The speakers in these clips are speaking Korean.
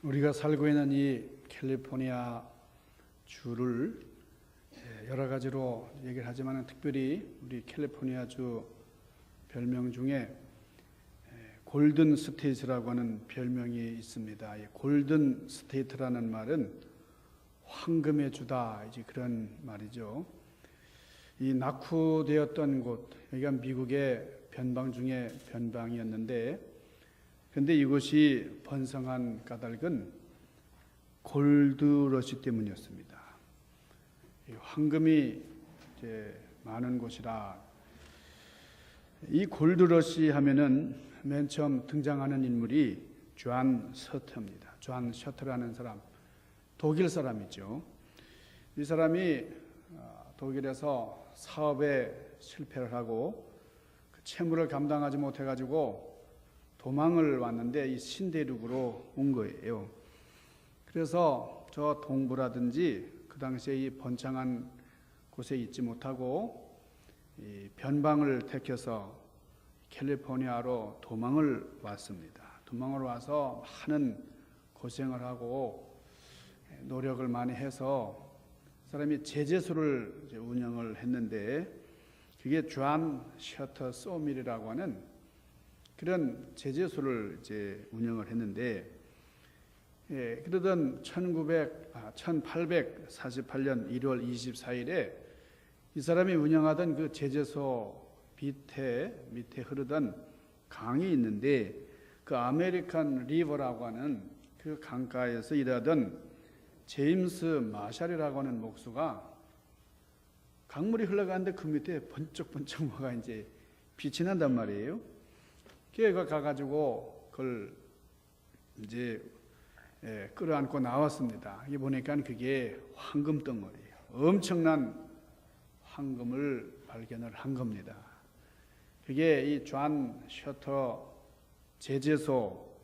우리가 살고 있는 이 캘리포니아 주를 여러 가지로 얘기를 하지만 특별히 우리 캘리포니아 주 별명 중에 골든 스테이트라고 하는 별명이 있습니다. 이 골든 스테이트라는 말은 황금의 주다, 이제 그런 말이죠. 이 낙후되었던 곳, 여기가 미국의 변방 중에 변방이었는데, 그런데 이곳이 번성한 까닭은 골드러시 때문이었습니다. 황금이 이제 많은 곳이라. 이 골드러시 하면은 맨 처음 등장하는 인물이 존 셔터입니다. 존 셔터라는 사람, 독일 사람이죠. 이 사람이 독일에서 사업에 실패를 하고 그 채무를 감당하지 못해가지고 도망을 왔는데 이 신대륙으로 온 거예요. 그래서 저 동부라든지 그 당시에 이 번창한 곳에 있지 못하고 이 변방을 택해서 캘리포니아로 도망을 왔습니다. 도망을 와서 많은 고생을 하고 노력을 많이 해서 사람이 제재소를 운영을 했는데, 그게 존 셔터 소밀이라고 하는 그런 제재소를 이제 운영을 했는데, 그러던 1848년 1월 24일에 이 사람이 운영하던 그 제재소 밑에 흐르던 강이 있는데, 그 아메리칸 리버라고 하는 그 강가에서 일하던 제임스 마샬이라고 하는 목수가 강물이 흘러가는데 그 밑에 번쩍번쩍 뭐가 이제 빛이 난단 말이에요. 걔가 가가지고 그걸 이제 끌어안고 나왔습니다. 이 보니까 그게 황금 덩어리예요. 엄청난 황금을 발견을 한 겁니다. 그게 이 존 셔터 제재소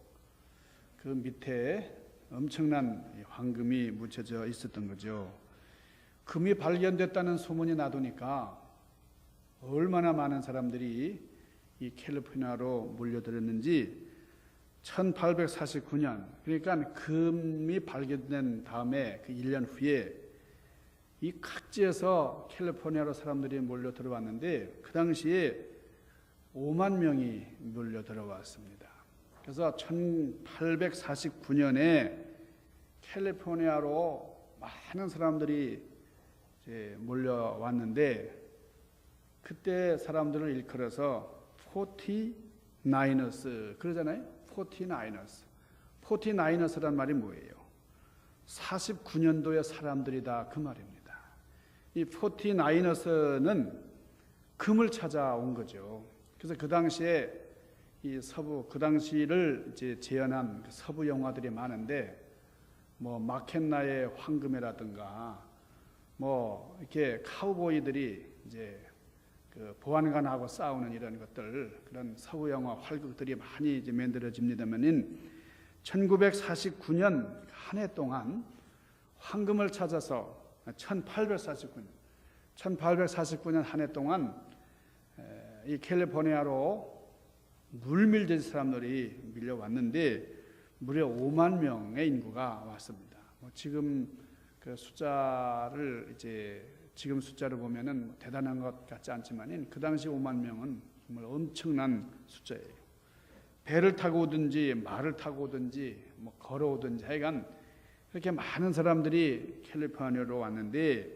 그 밑에 엄청난 황금이 묻혀져 있었던 거죠. 금이 발견됐다는 소문이 나도니까 얼마나 많은 사람들이 이 캘리포니아로 몰려들었는지 1849년, 그러니까 금이 발견된 다음에 그 1년 후에 이 각지에서 캘리포니아로 사람들이 몰려 들어왔는데, 그 당시에 5만 명이 몰려 들어왔습니다. 그래서 1849년에 캘리포니아로 많은 사람들이 이제 몰려왔는데, 그때 사람들을 일컬어서 49ers 그러잖아요. 49ers란 말이 뭐예요? 49년도의 사람들이다, 그 말입니다. 이 49ers는 금을 찾아온 거죠. 그래서 그 당시에 그 당시를 이제 재현한 서부 영화들이 많은데, 뭐 마켓나의 황금이라든가 뭐 이렇게 카우보이들이 이제 그 보안관하고 싸우는 이런 것들, 그런 서부 영화 활극들이 많이 이제 만들어집니다만은 1949년 한 해 동안 황금을 찾아서 1849년 한 해 동안 이 캘리포니아로 물밀듯이 사람들이 밀려왔는데 무려 5만 명의 인구가 왔습니다. 지금 그 숫자를 지금 숫자를 보면은 대단한 것 같지 않지만 그 당시 5만 명은 정말 엄청난 숫자예요. 배를 타고 오든지 말을 타고 오든지 뭐 걸어오든지 하여간 그렇게 많은 사람들이 캘리포니아로 왔는데,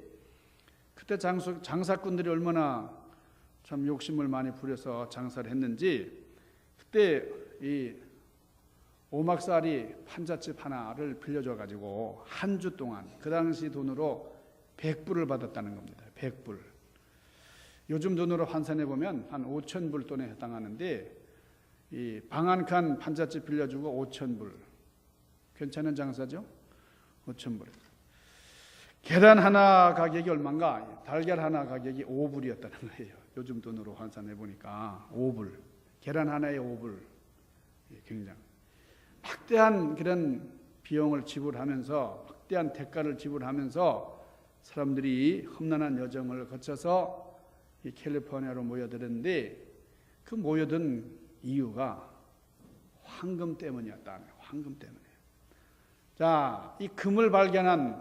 그때 장사꾼들이 얼마나 참 욕심을 많이 부려서 장사를 했는지, 그때 이 오막살이 판잣집 하나를 빌려줘 가지고 한 주 동안 그 당시 돈으로 100불을 받았다는 겁니다. 100불. 요즘 돈으로 환산해 보면 한 5,000불 돈에 해당하는데, 이 방 한 칸 판잣집 빌려주고 5,000불. 괜찮은 장사죠? 5,000불. 계란 하나 가격이 얼마인가? 달걀 하나 가격이 5불이었다는 거예요. 요즘 돈으로 환산해 보니까 5불. 계란 하나에 5불. 굉장히 막대한 그런 비용을 지불하면서, 막대한 대가를 지불하면서 사람들이 험난한 여정을 거쳐서 이 캘리포니아로 모여들었는데, 그 모여든 이유가 황금 때문이었다. 황금 때문에. 자, 이 금을 발견한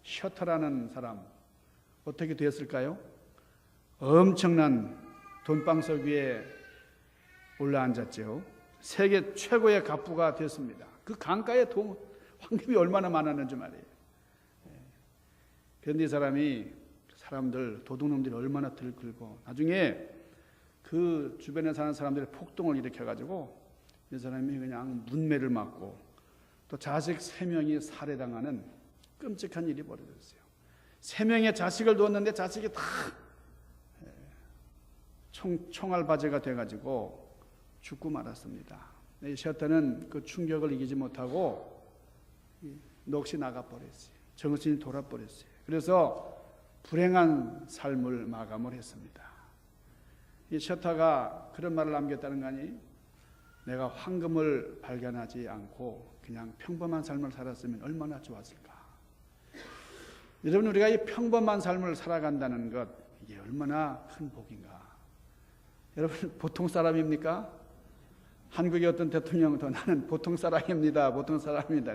셔터라는 사람 어떻게 되었을까요? 엄청난 돈방석 위에 올라앉았죠. 세계 최고의 갑부가 되었습니다. 그 강가에 황금이 얼마나 많았는지 말이에요. 그런데 이 사람들 도둑놈들이 얼마나 들끓고 나중에 그 주변에 사는 사람들이 폭동을 일으켜가지고 이 사람이 그냥 문매를 맞고 또 자식 3명이 살해당하는 끔찍한 일이 벌어졌어요. 3명의 자식을 두었는데 자식이 다 총알바지가 돼가지고 죽고 말았습니다. 이 셔터는 그 충격을 이기지 못하고 넋이 나가버렸어요. 정신이 돌아버렸어요. 그래서 불행한 삶을 마감을 했습니다. 이 셔터가 그런 말을 남겼다는 거 아니? 내가 황금을 발견하지 않고 그냥 평범한 삶을 살았으면 얼마나 좋았을까. 여러분, 우리가 이 평범한 삶을 살아간다는 것, 이게 얼마나 큰 복인가. 여러분, 보통 사람입니까? 한국의 어떤 대통령도 나는 보통 사람입니다. 보통 사람입니다.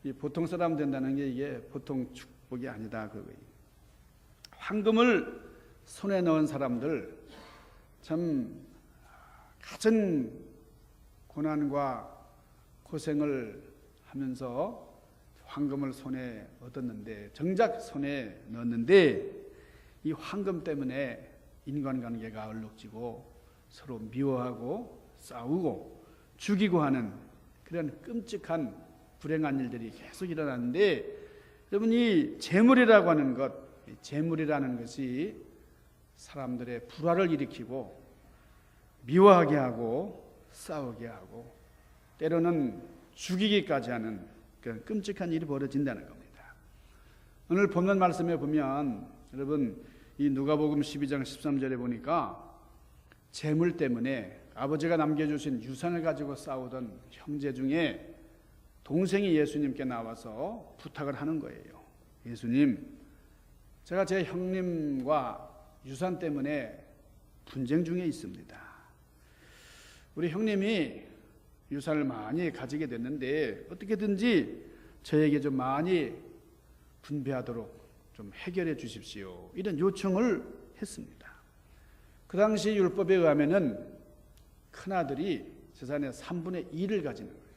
이 보통 사람 된다는 게 이게 보통 축복이 아니다. 그거예요. 황금을 손에 넣은 사람들 참 갖은 고난과 고생을 하면서 황금을 손에 얻었는데, 정작 손에 넣었는데 이 황금 때문에 인간관계가 얼룩지고 서로 미워하고 싸우고 죽이고 하는 그런 끔찍한 불행한 일들이 계속 일어나는데, 여러분, 이 재물이라고 하는 것, 재물이라는 것이 사람들의 불화를 일으키고 미워하게 하고 싸우게 하고 때로는 죽이기까지 하는 그런 끔찍한 일이 벌어진다는 겁니다. 오늘 본문 말씀에 보면 여러분, 이 누가복음 12장 13절에 보니까 재물 때문에 아버지가 남겨주신 유산을 가지고 싸우던 형제 중에 동생이 예수님께 나와서 부탁을 하는 거예요. 예수님, 제가 제 형님과 유산 때문에 분쟁 중에 있습니다. 우리 형님이 유산을 많이 가지게 됐는데 어떻게든지 저에게 좀 많이 분배하도록 좀 해결해 주십시오. 이런 요청을 했습니다. 그 당시 율법에 의하면은 큰아들이 재산의 3분의 2를 가지는 거예요.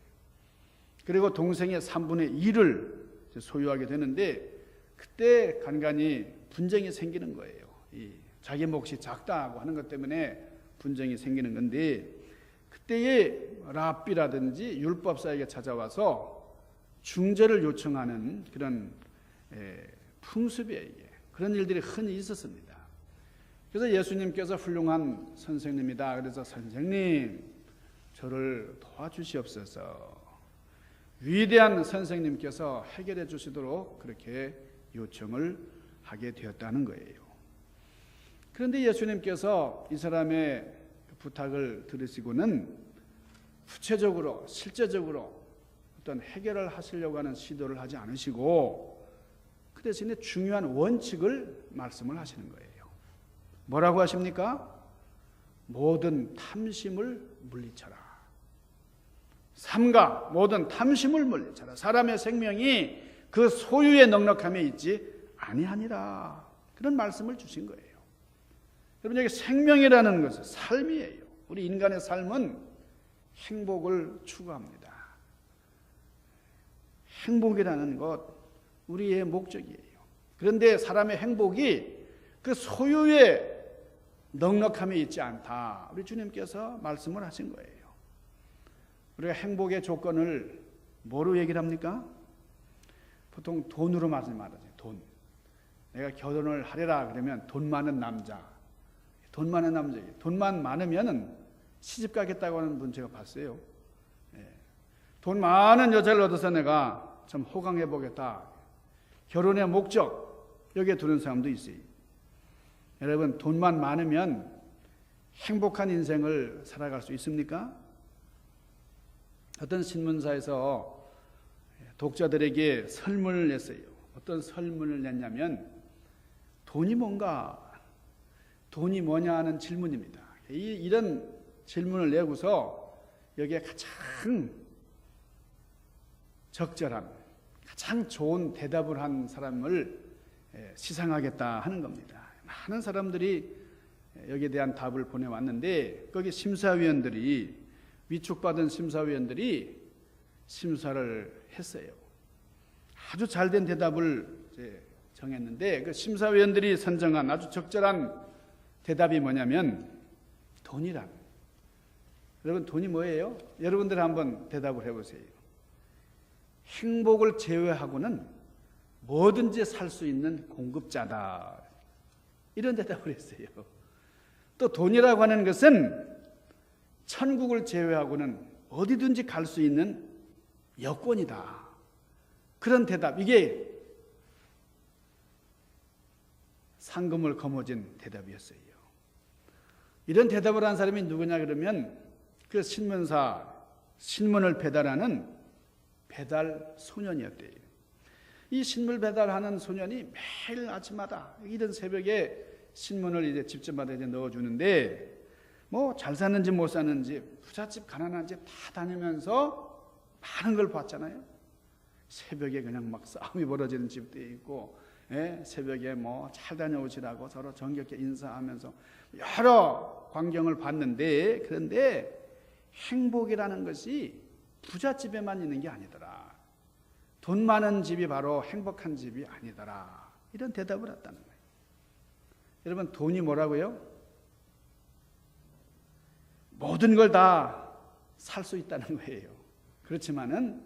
그리고 동생의 3분의 2를 소유하게 되는데, 그때 간간히 분쟁이 생기는 거예요. 이 자기 몫이 작다고 하는 것 때문에 분쟁이 생기는 건데, 그때에 랍비라든지 율법사에게 찾아와서 중재를 요청하는 그런 풍습이에요. 그런 일들이 흔히 있었습니다. 그래서 예수님께서 훌륭한 선생님이다. 그래서 선생님, 저를 도와주시옵소서. 위대한 선생님께서 해결해 주시도록 그렇게 요청을 하게 되었다는 거예요. 그런데 예수님께서 이 사람의 부탁을 들으시고는 구체적으로 실제적으로 어떤 해결을 하시려고 하는 시도를 하지 않으시고 그 대신에 중요한 원칙을 말씀을 하시는 거예요. 뭐라고 하십니까? 모든 탐심을 물리쳐라. 삼가 모든 탐심을 물리쳐라. 사람의 생명이 그 소유의 넉넉함에 있지 아니하니라. 그런 말씀을 주신 거예요. 여러분, 여기 생명이라는 것은 삶이에요. 우리 인간의 삶은 행복을 추구합니다. 행복이라는 것, 우리의 목적이에요. 그런데 사람의 행복이 그 소유의 넉넉함에 있지 않다. 우리 주님께서 말씀을 하신 거예요. 우리가 행복의 조건을 뭐로 얘기를 합니까? 보통 돈으로 말하죠. 돈. 내가 결혼을 하려라 그러면 돈 많은 남자. 돈만 많으면 시집 가겠다고 하는 분 제가 봤어요. 돈 많은 여자를 얻어서 내가 좀 호강해 보겠다. 결혼의 목적 여기에 두는 사람도 있어요. 여러분, 돈만 많으면 행복한 인생을 살아갈 수 있습니까? 어떤 신문사에서 독자들에게 설문을 냈어요. 어떤 설문을 냈냐면 돈이 뭔가, 돈이 뭐냐 하는 질문입니다. 이런 질문을 내고서 여기에 가장 적절한 가장 좋은 대답을 한 사람을 시상하겠다 하는 겁니다. 많은 사람들이 여기에 대한 답을 보내왔는데 거기 심사위원들이 위촉받은 심사위원들이 심사를 했어요. 아주 잘된 대답을 정했는데 그 심사위원들이 선정한 아주 적절한 대답이 뭐냐면 돈이란. 여러분 돈이 뭐예요? 여러분들 한번 대답을 해보세요. 행복을 제외하고는 뭐든지 살 수 있는 공급자다. 이런 대답을 했어요. 또 돈이라고 하는 것은 천국을 제외하고는 어디든지 갈 수 있는 여권이다. 그런 대답, 이게 상금을 거머쥔 대답이었어요. 이런 대답을 한 사람이 누구냐 그러면 그 신문을 배달하는 배달 소년이었대요. 이 신문 배달하는 소년이 매일 아침마다 이른 새벽에 신문을 이제 집집마다 이제 넣어주는데 뭐 잘 사는지 못 사는지 부잣집 가난한집 다 다니면서 많은 걸 봤잖아요. 새벽에 그냥 막 싸움이 벌어지는 집도 있고, 새벽에 뭐 잘 다녀오시라고 서로 정겹게 인사하면서 여러 광경을 봤는데, 그런데 행복이라는 것이 부잣집에만 있는 게 아니더라. 돈 많은 집이 바로 행복한 집이 아니더라. 이런 대답을 했다는 거예요. 여러분 돈이 뭐라고요? 모든 걸 다 살 수 있다는 거예요. 그렇지만은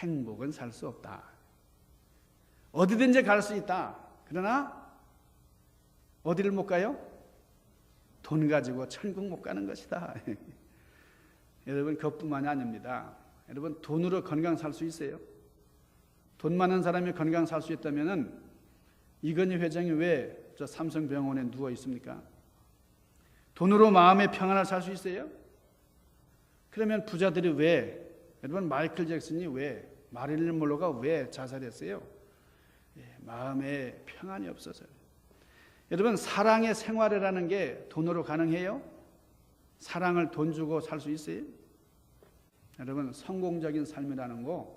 행복은 살 수 없다. 어디든지 갈 수 있다. 그러나 어디를 못 가요? 돈 가지고 천국 못 가는 것이다. 여러분 그것뿐만이 아닙니다. 여러분 돈으로 건강 살 수 있어요? 돈 많은 사람이 건강 살 수 있다면은 이건희 회장이 왜 저 삼성병원에 누워 있습니까? 돈으로 마음의 평안을 살 수 있어요? 그러면 부자들이 왜, 여러분 마이클 잭슨이 왜, 마릴린 monroe가 왜 자살했어요? 마음의 평안이 없어서요. 여러분 사랑의 생활이라는 게 돈으로 가능해요? 사랑을 돈 주고 살 수 있어요? 여러분 성공적인 삶이라는 거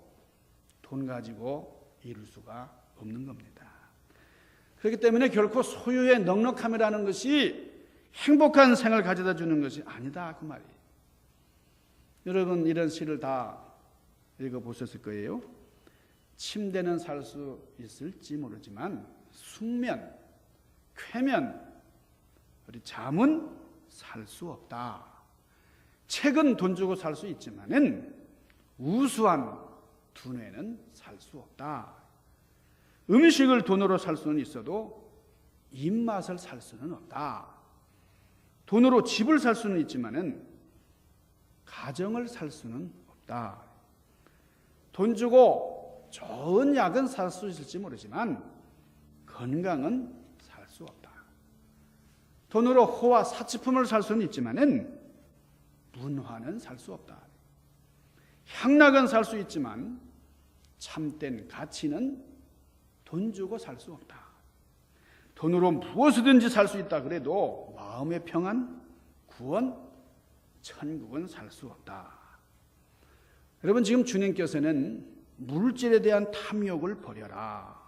돈 가지고 이룰 수가 없는 겁니다. 그렇기 때문에 결코 소유의 넉넉함이라는 것이 행복한 생활을 가져다 주는 것이 아니다 그 말이에요. 여러분 이런 시를 다 읽어보셨을 거예요. 침대는 살 수 있을지 모르지만 숙면, 쾌면, 우리 잠은 살 수 없다. 책은 돈 주고 살 수 있지만은 우수한 두뇌는 살 수 없다. 음식을 돈으로 살 수는 있어도 입맛을 살 수는 없다. 돈으로 집을 살 수는 있지만은 가정을 살 수는 없다. 돈 주고 좋은 약은 살 수 있을지 모르지만 건강은 살 수 없다. 돈으로 호화 사치품을 살 수는 있지만은 문화는 살 수 없다. 향락은 살 수 있지만 참된 가치는 돈 주고 살 수 없다. 돈으로 무엇이든지 살 수 있다 그래도 마음의 평안, 구원, 천국은 살 수 없다. 여러분 지금 주님께서는 물질에 대한 탐욕을 버려라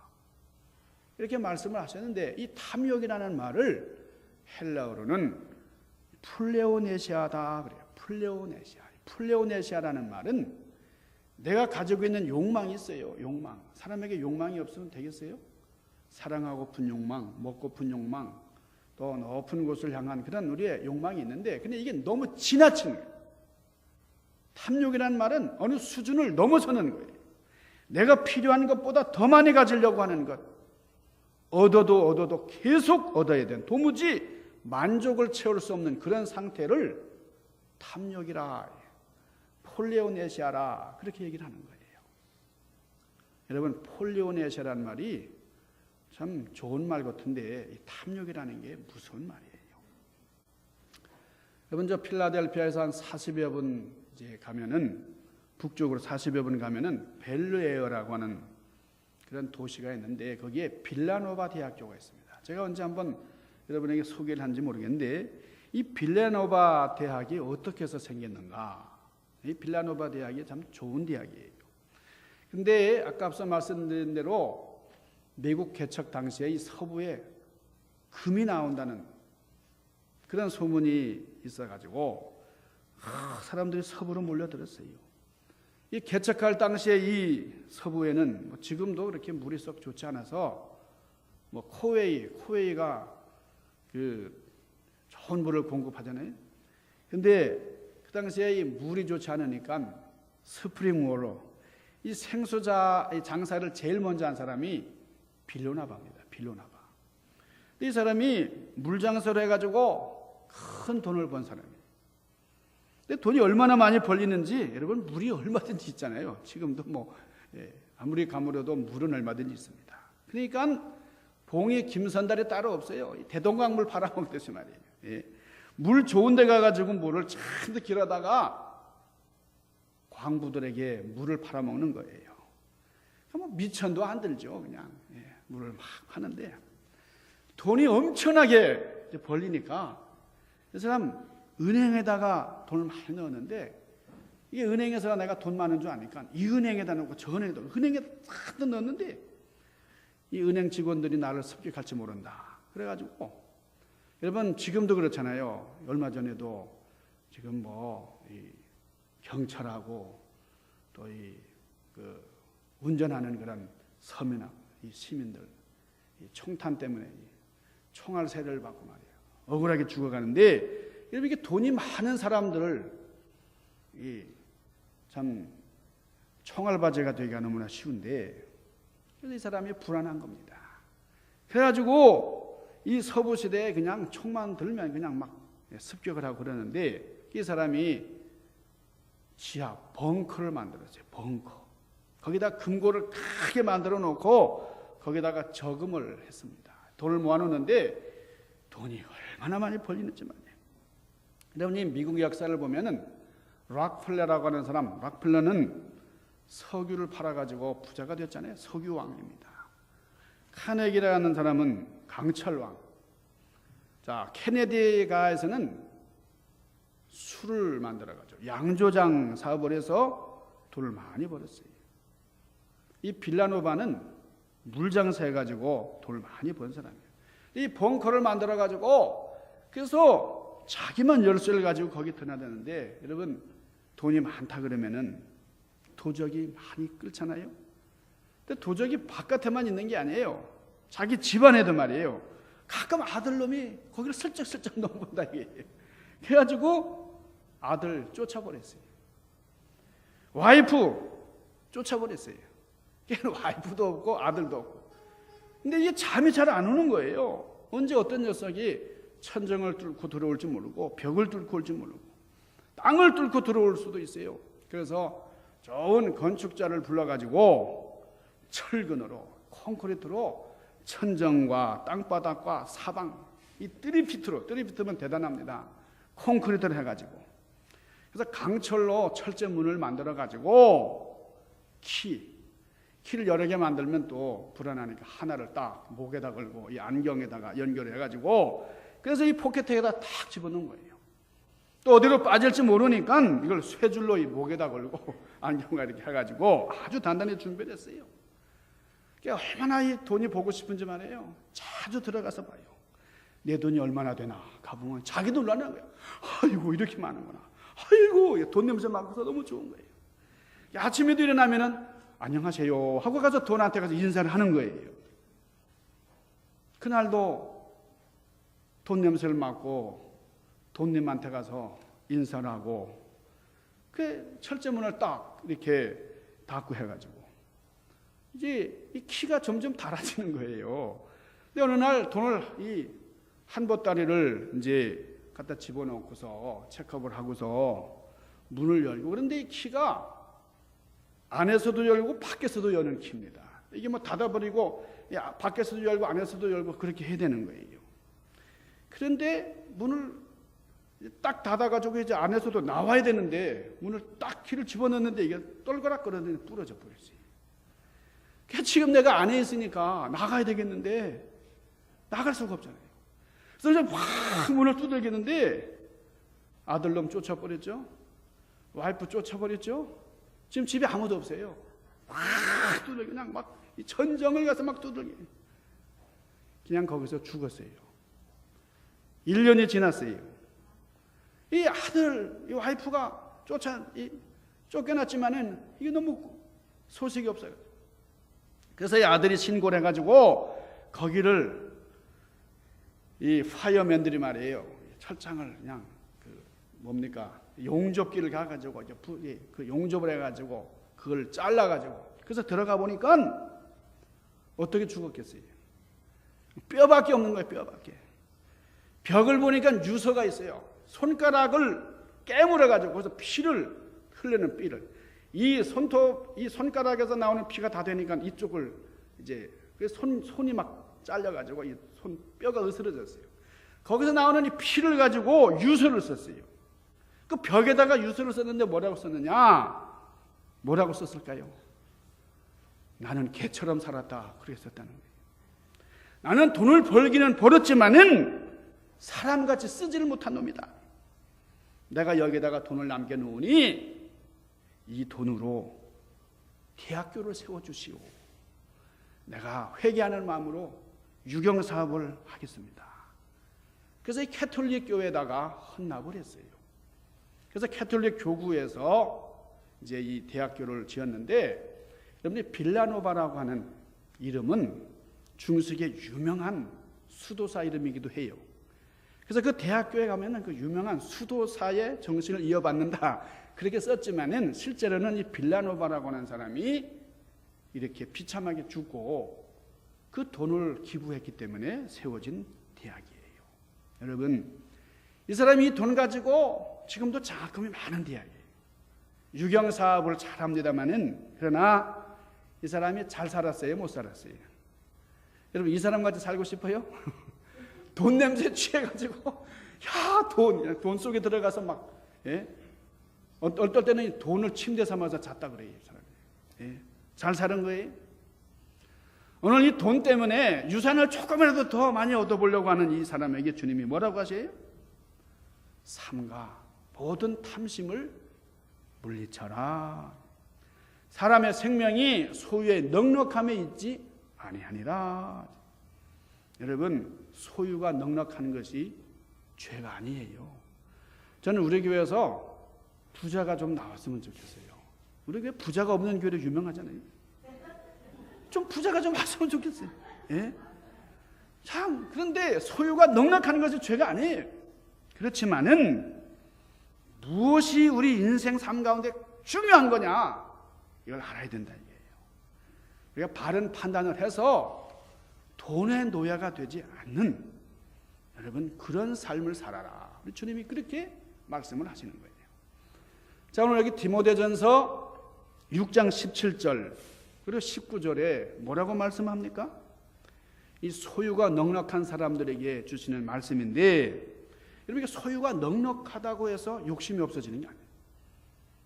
이렇게 말씀을 하셨는데 이 탐욕이라는 말을 헬라어로는 플레오네시아다 그래요. 플레오네시아라는 말은 내가 가지고 있는 욕망이 있어요. 욕망. 사람에게 욕망이 없으면 되겠어요? 사랑하고픈 욕망, 먹고픈 욕망, 또 높은 곳을 향한 그런 우리의 욕망이 있는데 근데 이게 너무 지나치는 거예요. 탐욕이라는 말은 어느 수준을 넘어서는 거예요. 내가 필요한 것보다 더 많이 가지려고 하는 것. 얻어도 계속 얻어야 되는 도무지 만족을 채울 수 없는 그런 상태를 탐욕이라 폴리오네시아라 그렇게 얘기를 하는 거예요. 여러분 폴리오네시아라는 말이 참 좋은 말 같은데 이 탐욕이라는 게 무서운 말이에요. 여러분 저 필라델피아에서 한 40여 분 이제 가면은 북쪽으로 40여 분 가면은 벨르에어라고 하는 그런 도시가 있는데 거기에 빌라노바 대학교가 있습니다. 제가 언제 한번 여러분에게 소개를 한지 모르겠는데 이 빌라노바 대학이 어떻게 해서 생겼는가? 이 빌라노바 대학이 참 좋은 대학이에요. 근데 아까 앞서 말씀드린 대로 미국 개척 당시에 이 서부에 금이 나온다는 그런 소문이 있어가지고 사람들이 서부로 몰려들었어요. 이 개척할 당시에 이 서부에는 지금도 그렇게 물이 썩 좋지 않아서 코웨이가 그 좋은 물을 공급하잖아요. 근데 그 당시에 이 물이 좋지 않으니까 스프링워로 이 생수자 장사를 제일 먼저 한 사람이 빌로나바입니다. 빌로나바. 이 사람이 물장사를 해가지고 큰 돈을 번 사람이에요. 근데 돈이 얼마나 많이 벌리는지 여러분 물이 얼마든지 있잖아요. 지금도 아무리 가물어도 물은 얼마든지 있습니다. 그러니까 봉이 김선달이 따로 없어요. 대동강물 팔아먹듯이 말이에요. 예. 물 좋은 데 가가지고 물을 잔뜩 길어다가 광부들에게 물을 팔아먹는 거예요. 미천도 안 들죠. 그냥 물을 막 파는데 돈이 엄청나게 벌리니까 이 사람 은행에다가 돈을 많이 넣었는데 이게 은행에서 내가 돈 많은 줄 아니까 이 은행에다 넣고 저 은행에다 다 넣었는데 이 은행 직원들이 나를 습격할지 모른다. 그래가지고 여러분 지금도 그렇잖아요. 얼마 전에도 지금 이 경찰하고 또 그 운전하는 그런 서민하고 이 시민들 이 총탄 때문에 총알 세례를 받고 말이에요. 억울하게 죽어가는데 여러분 이게 돈이 많은 사람들을 참 총알바지가 되기가 너무나 쉬운데 그래서 이 사람이 불안한 겁니다. 그래가지고 이 서부 시대에 그냥 총만 들면 그냥 막 습격을 하고 그러는데 이 사람이 지하 벙커를 만들었어요. 벙커. 거기다 금고를 크게 만들어 놓고 거기다가 저금을 했습니다. 돈을 모아놓는데 돈이 얼마나 많이 벌리는지 말이에요. 여러분이 미국 역사를 보면은 락펠러라고 하는 사람, 락펠러는 석유를 팔아가지고 부자가 됐잖아요. 석유왕입니다. 카네기라는 사람은 강철왕. 자, 케네디가에서는 술을 만들어가지고 양조장 사업을 해서 돈을 많이 벌었어요. 이 빌라노바는 물장사 해가지고 돈을 많이 번 사람이에요. 이 벙커를 만들어가지고 그래서 자기만 열쇠를 가지고 거기 드나드는데 여러분 돈이 많다 그러면은 도적이 많이 끌잖아요. 근데 도적이 바깥에만 있는 게 아니에요. 자기 집안에도 말이에요. 가끔 아들놈이 거기를 슬쩍슬쩍 넘본다 이게. 그래가지고 아들 쫓아버렸어요. 와이프 쫓아버렸어요. 걔는 와이프도 없고 아들도 없고. 근데 이게 잠이 잘 안 오는 거예요. 언제 어떤 녀석이 천정을 뚫고 들어올지 모르고 벽을 뚫고 올지 모르고 땅을 뚫고 들어올 수도 있어요. 그래서 좋은 건축자를 불러가지고 철근으로 콘크리트로 천정과 땅바닥과 사방 이 3피트면 대단합니다. 콘크리트를 해가지고 그래서 강철로 철제문을 만들어가지고 키를 여러 개 만들면 또 불안하니까 하나를 딱 목에다 걸고 이 안경에다가 연결해가지고 그래서 이 포켓에다 탁 집어넣은 거예요. 또 어디로 빠질지 모르니까 이걸 쇠줄로 이 목에다 걸고 안경과 이렇게 해가지고 아주 단단히 준비를 했어요. 얼마나 이 돈이 보고 싶은지 말이에요. 자주 들어가서 봐요. 내 돈이 얼마나 되나 가보면 자기도 놀라는 거예요. 아이고 이렇게 많은구나. 아이고 돈 냄새 맡아서 너무 좋은 거예요. 아침에도 일어나면은 안녕하세요 하고 가서 돈한테 가서 인사를 하는 거예요. 그날도 돈 냄새를 맡고 돈님한테 가서 인사를 하고 그 철제문을 딱 이렇게 닫고 해가지고 이제 이 키가 점점 달아지는 거예요. 근데 어느 날 돈을 이 한 보따리를 이제 갖다 집어넣고서 체크업을 하고서 문을 열고 그런데 이 키가 안에서도 열고 밖에서도 여는 키입니다. 이게 닫아버리고 밖에서도 열고 안에서도 열고 그렇게 해야 되는 거예요. 그런데 문을 딱 닫아가지고 이제 안에서도 나와야 되는데 문을 딱 키를 집어넣는데 이게 떨거락거리는데 부러져 버렸어요. 그러니까 지금 내가 안에 있으니까 나가야 되겠는데 나갈 수가 없잖아요. 그래서 이제 확 문을 두들기는데 아들놈 쫓아버렸죠. 와이프 쫓아버렸죠. 지금 집에 아무도 없어요. 막 두들겨, 그냥 막 전정을 가서 막 두들겨. 그냥 거기서 죽었어요. 1년이 지났어요. 이 아들, 이 와이프가 쫓겨났지만은 이게 너무 소식이 없어요. 그래서 이 아들이 신고를 해가지고 거기를 이 파이어맨들이 말이에요. 철창을 그냥 용접기를 가가지고 그 용접을 해가지고 그걸 잘라가지고 그래서 들어가 보니까 어떻게 죽었겠어요? 뼈밖에 없는 거예요. 뼈밖에. 벽을 보니까 유서가 있어요. 손가락을 깨물어가지고 거기서 피를 흘리는 삐를. 이 손가락에서 나오는 피가 다 되니까 이쪽을 이제 손이 막 잘려가지고 이 뼈가 으스러졌어요. 거기서 나오는 이 피를 가지고 유서를 썼어요. 그 벽에다가 유서를 썼는데 뭐라고 썼느냐? 뭐라고 썼을까요? 나는 개처럼 살았다. 그렇게 썼다는 거예요. 나는 돈을 벌기는 벌었지만은 사람같이 쓰지를 못한 놈이다. 내가 여기다가 돈을 남겨놓으니 이 돈으로 대학교를 세워주시오. 내가 회개하는 마음으로 유경사업을 하겠습니다. 그래서 이 캐톨릭 교회에다가 헌납을 했어요. 그래서 캐톨릭 교구에서 이제 이 대학교를 지었는데, 여러분이 빌라노바라고 하는 이름은 중세의 유명한 수도사 이름이기도 해요. 그래서 그 대학교에 가면은 그 유명한 수도사의 정신을 이어받는다 그렇게 썼지만은 실제로는 이 빌라노바라고 하는 사람이 이렇게 비참하게 죽고 그 돈을 기부했기 때문에 세워진 대학이에요. 여러분, 이 사람이 이 돈 가지고 지금도 장학금이 많은 대학이에요. 유경사업을 잘합니다만은 그러나 이 사람이 잘 살았어요, 못 살았어요? 여러분, 이 사람 같이 살고 싶어요? 돈 냄새 취해가지고 돈 속에 들어가서 막 어떨 때는 돈을 침대 삼아서 잤다 그래요, 이 사람이. 잘 사는 거예요. 오늘 이 돈 때문에 유산을 조금이라도 더 많이 얻어보려고 하는 이 사람에게 주님이 뭐라고 하세요? 삼가 모든 탐심을 물리쳐라. 사람의 생명이 소유의 넉넉함에 있지 아니하니라. 여러분, 소유가 넉넉한 것이 죄가 아니에요. 저는 우리 교회에서 부자가 좀 나왔으면 좋겠어요. 우리 교회 부자가 없는 교회로 유명하잖아요. 좀 부자가 좀 왔으면 좋겠어요. 참, 그런데 소유가 넉넉한 것이 죄가 아니에요. 그렇지만은 무엇이 우리 인생 삶 가운데 중요한 거냐, 이걸 알아야 된다 이게요. 우리가 바른 판단을 해서 돈의 노예가 되지 않는, 여러분, 그런 삶을 살아라. 우리 주님이 그렇게 말씀을 하시는 거예요. 자, 오늘 여기 디모데전서 6장 17절 그리고 19절에 뭐라고 말씀합니까? 이 소유가 넉넉한 사람들에게 주시는 말씀인데, 여러분, 소유가 넉넉하다고 해서 욕심이 없어지는 게 아니에요.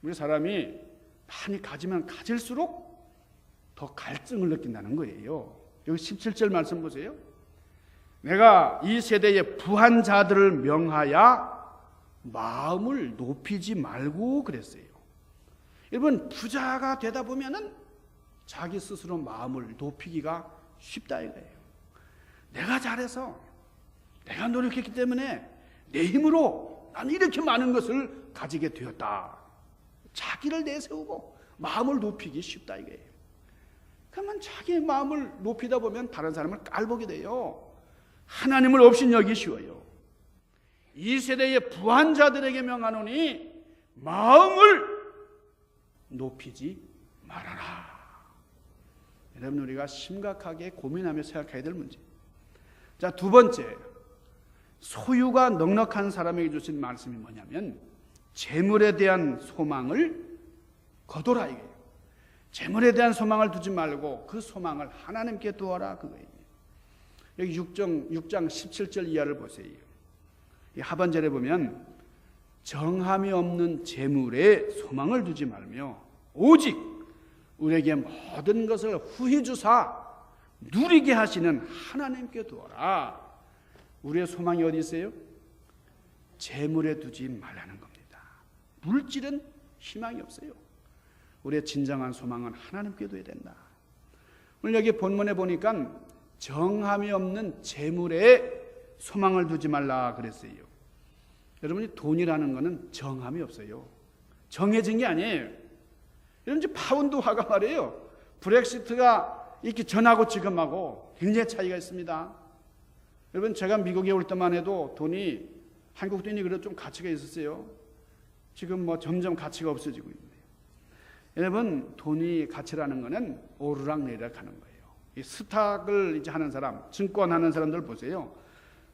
우리 사람이 많이 가지면 가질수록 더 갈증을 느낀다는 거예요. 여기 17절 말씀 보세요. 내가 이 세대의 부한 자들을 명하여 마음을 높이지 말고 그랬어요. 여러분, 부자가 되다 보면은 자기 스스로 마음을 높이기가 쉽다 이거예요. 내가 잘해서, 내가 노력했기 때문에 내 힘으로 나는 이렇게 많은 것을 가지게 되었다. 자기를 내세우고 마음을 높이기 쉽다 이거예요. 그러면 자기의 마음을 높이다 보면 다른 사람을 깔보게 돼요. 하나님을 업신여기기 쉬워요. 이 세대의 부한 자들에게 명하노니 마음을 높이지 말아라. 여러분, 우리가 심각하게 고민하며 생각해야 될 문제. 자, 두 번째, 소유가 넉넉한 사람에게 주신 말씀이 뭐냐면 재물에 대한 소망을 거둬라 이거예요. 재물에 대한 소망을 두지 말고 그 소망을 하나님께 두어라 그거예요. 여기 6장 17절 이하를 보세요. 이 하반절에 보면 정함이 없는 재물에 소망을 두지 말며 오직 우리에게 모든 것을 후히 주사 누리게 하시는 하나님께 두어라. 우리의 소망이 어디 있어요? 재물에 두지 말라는 겁니다. 물질은 희망이 없어요. 우리의 진정한 소망은 하나님께 둬야 된다. 오늘 여기 본문에 보니까 정함이 없는 재물에 소망을 두지 말라 그랬어요. 여러분이 돈이라는 것은 정함이 없어요. 정해진 게 아니에요. 여러분 이제 파운드화가 말이에요. 브렉시트가 있기 전하고 지금하고 굉장히 차이가 있습니다. 여러분 제가 미국에 올 때만 해도 돈이 한국 돈이 그래도 좀 가치가 있었어요. 지금 뭐 점점 가치가 없어지고 있는데 여러분 돈이 가치라는 것은 오르락 내리락 하는 거예요. 이 스탁을 이제 하는 사람, 증권 하는 사람들 보세요.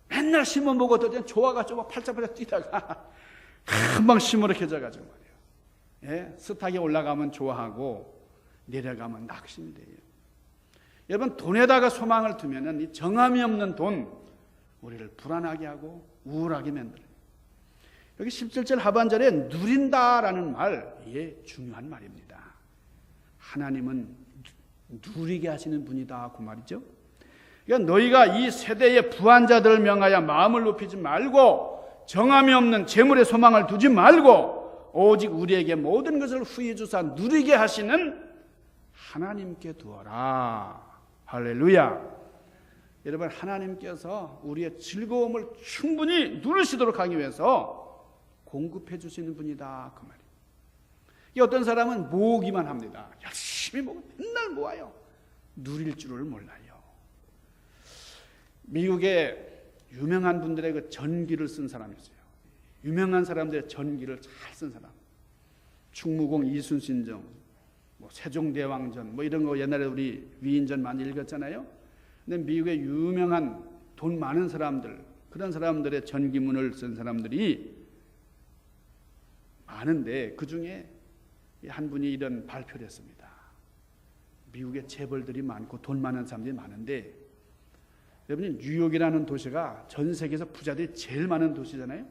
맨날 신문 보고 또 좋아가지고 팔짝팔짝 뛰다가 금방 시무룩해져가지고 말이에요. 예? 스탁이 올라가면 좋아하고 내려가면 낙심이 돼요. 여러분 돈에다가 소망을 두면은 이 정함이 없는 돈 우리를 불안하게 하고 우울하게 만들어요. 여기 17절 하반절에 누린다라는 말, 이게 중요한 말입니다. 하나님은 누리게 하시는 분이다 그 말이죠. 그러니까 너희가 이 세대의 부한자들을 명하여 마음을 높이지 말고 정함이 없는 재물의 소망을 두지 말고 오직 우리에게 모든 것을 후히 주사 누리게 하시는 하나님께 두어라. 할렐루야. 여러분 하나님께서 우리의 즐거움을 충분히 누리시도록 하기 위해서 공급해 주시는 분이다 그 말이에요. 이 어떤 사람은 모으기만 합니다. 열심히 모으고 맨날 모아요. 누릴 줄을 몰라요. 미국에 유명한 분들의 그 전기를 쓴 사람이 있어요. 유명한 사람들의 전기를 잘 쓴 사람. 충무공 이순신정, 뭐 세종대왕전, 뭐 이런 거 옛날에 우리 위인전 많이 읽었잖아요. 근데 미국의 유명한 돈 많은 사람들, 그런 사람들의 전기문을 쓴 사람들이 많은데 그 중에 한 분이 이런 발표를 했습니다. 미국에 재벌들이 많고 돈 많은 사람들이 많은데 여러분이 뉴욕이라는 도시가 전 세계에서 부자들이 제일 많은 도시잖아요.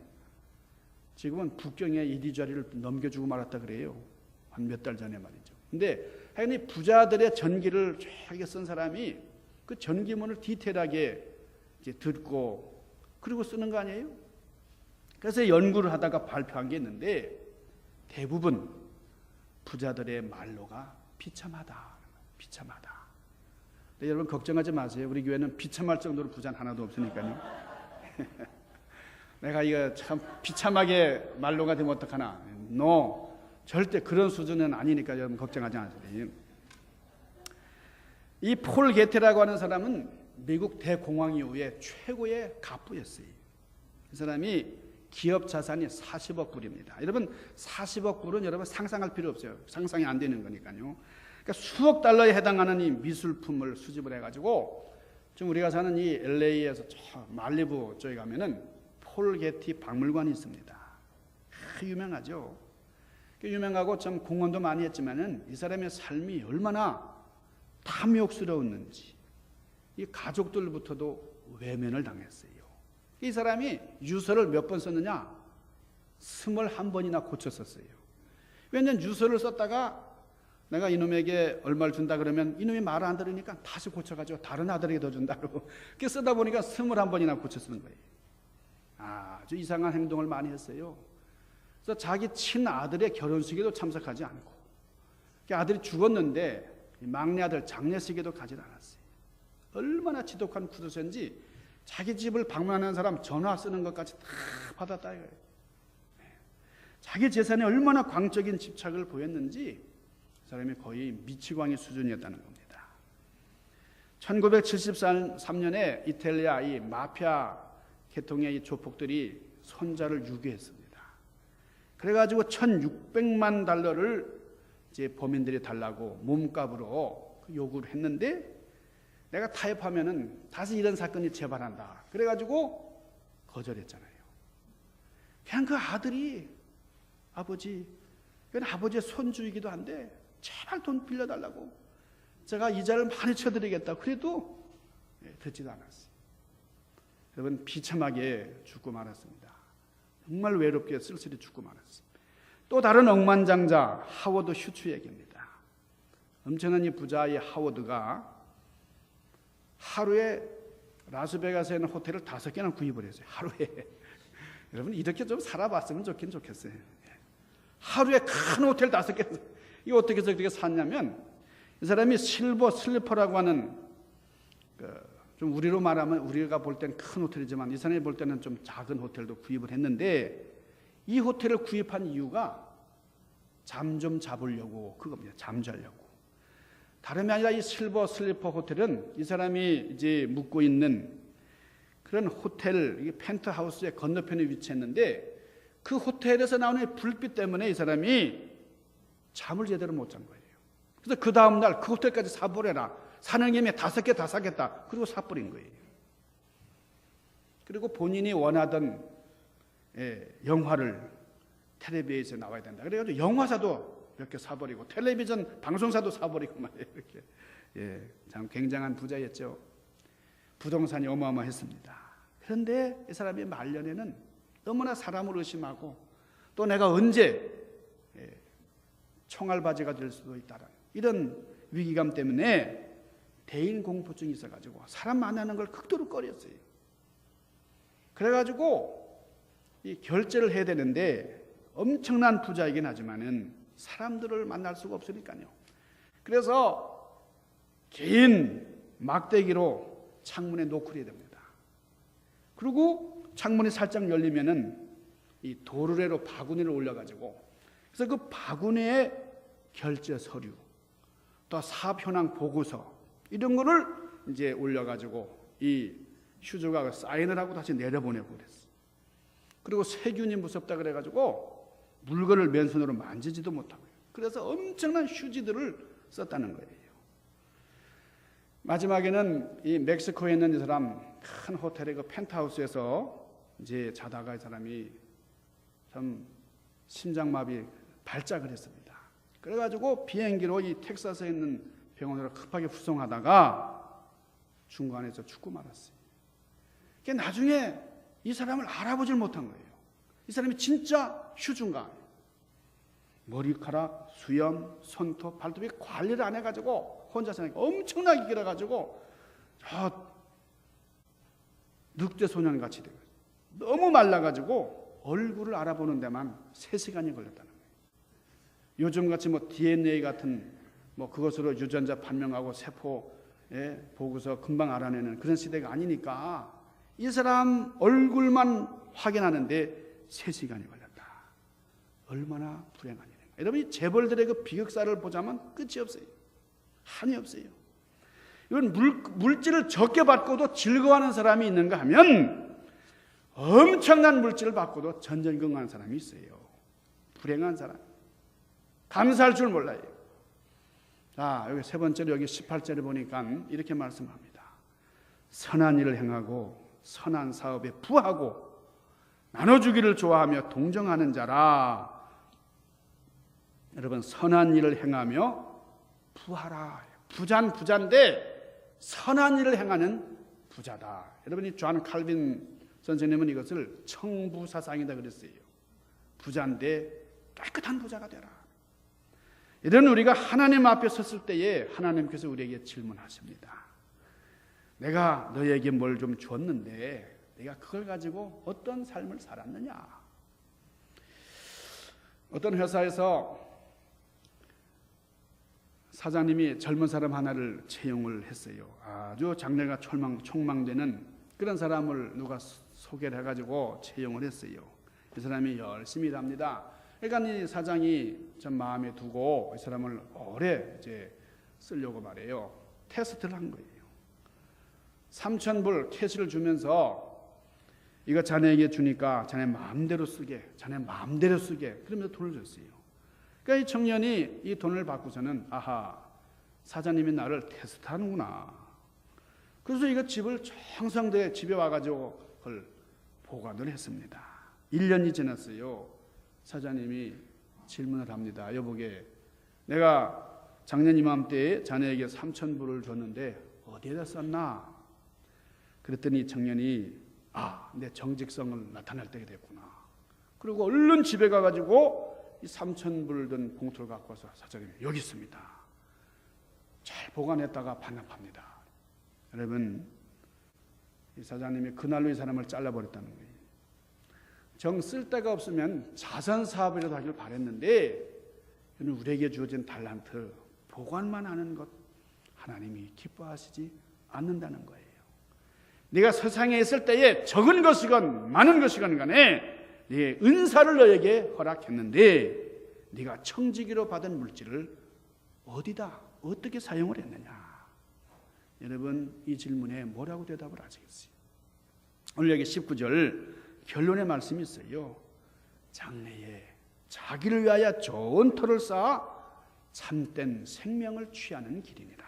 지금은 북경에 이리저리를 넘겨주고 말았다 그래요. 한 몇 달 전에 말이죠. 근데 하여간 부자들의 전기를 쫙 쓴 사람이 그 전기문을 디테일하게 이제 듣고 그리고 쓰는 거 아니에요? 그래서 연구를 하다가 발표한 게 있는데 대부분 부자들의 말로가 비참하다. 비참하다. 근데 여러분 걱정하지 마세요. 우리 교회는 비참할 정도로 부자는 하나도 없으니까요. 내가 이거 참 비참하게 말로가 되면 어떡하나. No. 절대 그런 수준은 아니니까 여러분 걱정하지 마세요. 이 폴 게테라고 하는 사람은 미국 대공황 이후에 최고의 갑부였어요. 이 사람이 기업 자산이 40억 불입니다. 여러분 40억 불은 여러분 상상할 필요 없어요. 상상이 안 되는 거니까요. 그러니까 수억 달러에 해당하는 이 미술품을 수집을 해가지고 지금 우리가 사는 이 LA에서 저 말리부 쪽에 가면은 폴 게티 박물관이 있습니다. 유명하죠. 유명하고 좀 공헌도 많이 했지만은 이 사람의 삶이 얼마나 탐욕스러웠는지 이 가족들부터도 외면을 당했어요. 이 사람이 유서를 몇 번 썼느냐? 21번이나 고쳤었어요. 왜냐하면 유서를 썼다가 내가 이놈에게 얼마를 준다 그러면 이놈이 말을 안 들으니까 다시 고쳐가지고 다른 아들에게 더 준다고 그렇게 쓰다 보니까 21번이나 고쳐 쓰는 거예요. 아주 이상한 행동을 많이 했어요. 그래서 자기 친아들의 결혼식에도 참석하지 않고 아들이 죽었는데 막내 아들 장례식에도 가지 않았어요. 얼마나 지독한 구두쇠인지 자기 집을 방문하는 사람 전화 쓰는 것까지 다 받았다 이거예요. 자기 재산에 얼마나 광적인 집착을 보였는지 사람이 거의 미치광이 수준이었다는 겁니다. 1973년에 이탈리아 이 마피아 계통의 이 조폭들이 손자를 유괴했습니다. 그래가지고 1,600만 달러를 이제 범인들이 달라고 몸값으로 요구를 했는데 내가 타협하면은 다시 이런 사건이 재발한다. 그래가지고 거절했잖아요. 그냥 그 아들이 아버지의 손주이기도 한데 제발 돈 빌려달라고 제가 이자를 많이 쳐드리겠다. 그래도 듣지도 않았어요. 여러분 비참하게 죽고 말았습니다. 정말 외롭게 쓸쓸히 죽고 말았습니다. 또 다른 억만장자 하워드 휴츠 얘기입니다. 엄청난 이 부자의 하워드가 하루에 라스베가스에 있는 호텔을 5개나 구입을 했어요. 하루에. 여러분 이렇게 좀 살아봤으면 좋긴 좋겠어요. 하루에 큰 호텔 5개. 이거 어떻게 해서 그렇게 샀냐면 이 사람이 실버 슬리퍼라고 하는 좀 우리로 말하면 우리가 볼 때는 큰 호텔이지만 이 사람이 볼 때는 좀 작은 호텔도 구입을 했는데 이 호텔을 구입한 이유가 잠 좀 자보려고 그겁니다. 잠 자려고. 다름이 아니라 이 실버 슬리퍼 호텔은 이 사람이 이제 묵고 있는 그런 호텔, 이게 펜트하우스의 건너편에 위치했는데 그 호텔에서 나오는 불빛 때문에 이 사람이 잠을 제대로 못 잔 거예요. 그래서 그 다음날 그 호텔까지 사버려라. 사는 김에 5개 다 사겠다. 그리고 사버린 거예요. 그리고 본인이 원하던 영화를 텔레비전에 나와야 된다. 그래가지고 영화사도 몇 개 사버리고 텔레비전 방송사도 사버리고 말이에요. 이렇게. 참 굉장한 부자였죠. 부동산이 어마어마했습니다. 그런데 이 사람이 말년에는 너무나 사람을 의심하고 또 내가 언제 총알바지가 될 수도 있다는 이런 위기감 때문에 대인 공포증이 있어가지고 사람 만나는 걸 극도로 꺼렸어요. 그래가지고 이 결제를 해야 되는데 엄청난 부자이긴 하지만은 사람들을 만날 수가 없으니까요. 그래서 긴 막대기로 창문에 노크려야 됩니다. 그리고 창문이 살짝 열리면은 이 도르래로 바구니를 올려가지고 그래서 그 바구니에 결제 서류 또 사업 현황 보고서 이런 거를 이제 올려가지고 이 휴조가 사인을 하고 다시 내려보내고 그랬어. 그리고 세균이 무섭다 그래가지고 물건을 맨손으로 만지지도 못하고요. 그래서 엄청난 휴지들을 썼다는 거예요. 마지막에는 이 멕시코에 있는 이 사람 큰 호텔의 그 펜트하우스에서 이제 자다가 이 사람이 참 심장마비 발작을 했습니다. 그래가지고 비행기로 이 텍사스에 있는 병원으로 급하게 후송하다가 중간에서 죽고 말았어요. 그러니까 나중에 이 사람을 알아보질 못한 거예요. 이 사람이 진짜 휴중가. 머리카락, 수염, 손톱, 발톱이 관리를 안 해가지고 혼자 사니까 엄청나게 길어가지고 늑대 소년같이 되고 너무 말라가지고 얼굴을 알아보는 데만 3시간이 걸렸다는 거예요. 요즘같이 뭐 DNA 같은 뭐 그것으로 유전자 판명하고 세포 보고서 금방 알아내는 그런 시대가 아니니까 이 사람 얼굴만 확인하는데 3시간이 걸렸다. 얼마나 불행한 일인가. 여러분이 재벌들의 그 비극사를 보자면 끝이 없어요. 한이 없어요. 이건 물질을 적게 받고도 즐거워하는 사람이 있는가 하면 엄청난 물질을 받고도 전전긍긍하는 사람이 있어요. 불행한 사람. 감사할 줄 몰라요. 자, 여기 3번째로 여기 18절에 보니까 이렇게 말씀합니다. 선한 일을 행하고 선한 사업에 부하고 나눠주기를 좋아하며 동정하는 자라. 여러분 선한 일을 행하며 부하라. 부자는 부자인데 선한 일을 행하는 부자다. 여러분이 존 칼빈 선생님은 이것을 청부사상이다 그랬어요. 부자인데 깨끗한 부자가 되라. 이런 우리가 하나님 앞에 섰을 때에 하나님께서 우리에게 질문하십니다. 내가 너에게 뭘 좀 줬는데 내가 그걸 가지고 어떤 삶을 살았느냐. 어떤 회사에서 사장님이 젊은 사람 하나를 채용을 했어요. 아주 장래가 촉망되는 그런 사람을 누가 소개를 해가지고 채용을 했어요. 이 사람이 열심히 일합니다. 그러니까 이 사장이 좀 마음에 두고 이 사람을 오래 이제 쓰려고 말해요. 테스트를 한 거예요. 3,000불 캐시를 주면서 이거 자네에게 주니까 자네 마음대로 쓰게, 자네 마음대로 쓰게 그러면서 돈을 줬어요. 그러니까 이 청년이 이 돈을 받고서는 아하, 사장님이 나를 테스트하는구나. 그래서 이거 집을 청성대에 집에 와가지고 그걸 보관을 했습니다. 1년이 지났어요. 사장님이 질문을 합니다. 여보게, 내가 작년 이맘때에 자네에게 3,000불을 줬는데 어디에다 썼나? 그랬더니 청년이 내 정직성을 나타낼 때가 됐구나. 그리고 얼른 집에 가가지고 이 3,000불 든 봉투를 갖고 와서 사장님이 여기 있습니다. 잘 보관했다가 반납합니다. 여러분, 이 사장님이 그날로 이 사람을 잘라버렸다는 거예요. 정 쓸 데가 없으면 자선 사업이라도 하길 바랬는데 우리에게 주어진 달란트 보관만 하는 것 하나님이 기뻐하시지 않는다는 거예요. 네가 세상에 있을 때에 적은 것이건 많은 것이건 간에 네 은사를 너에게 허락했는데 네가 청지기로 받은 물질을 어디다 어떻게 사용을 했느냐? 여러분 이 질문에 뭐라고 대답을 하시겠어요? 오늘 여기 19절 결론의 말씀이 있어요. 장래에 자기를 위하여 좋은 터를 쌓아 참된 생명을 취하는 길이니라.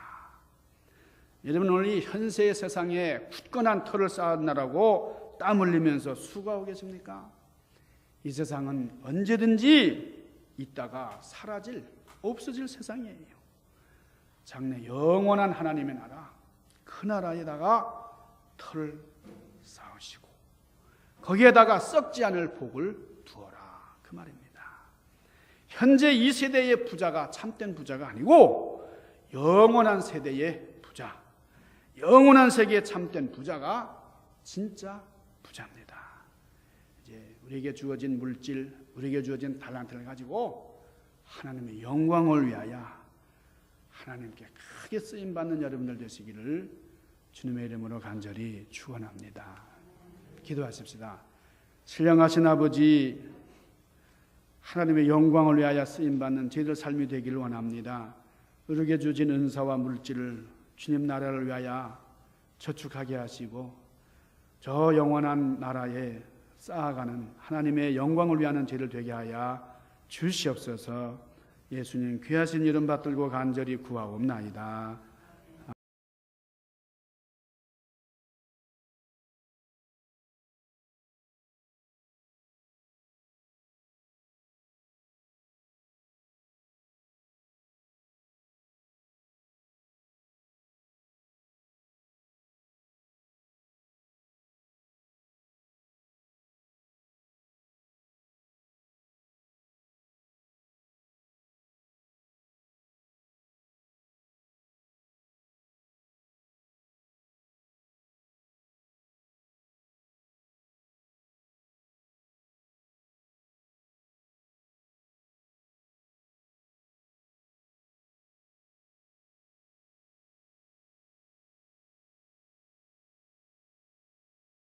여러분 오늘 이 현세의 세상에 굳건한 터를 쌓았나라고 땀 흘리면서 수고하고 계십니까? 이 세상은 언제든지 있다가 사라질 없어질 세상이에요. 장래 영원한 하나님의 나라 그 나라에다가 터를 쌓으시고 거기에다가 썩지 않을 복을 두어라 그 말입니다. 현재 이 세대의 부자가 참된 부자가 아니고 영원한 세대의 부자, 영원한 세계의 참된 부자가 진짜 부자입니다. 이제 우리에게 주어진 물질, 우리에게 주어진 달란트를 가지고 하나님의 영광을 위하여 하나님께 크게 쓰임받는 여러분들 되시기를 주님의 이름으로 간절히 축원합니다. 기도하십시다. 신령하신 아버지, 하나님의 영광을 위하여 쓰임받는 저희들 삶이 되기를 원합니다. 우리에게 주어진 은사와 물질을 주님 나라를 위하여 저축하게 하시고 저 영원한 나라에 쌓아가는 하나님의 영광을 위하는 죄를 되게 하여 주시옵소서. 예수님 귀하신 이름 받들고 간절히 구하옵나이다.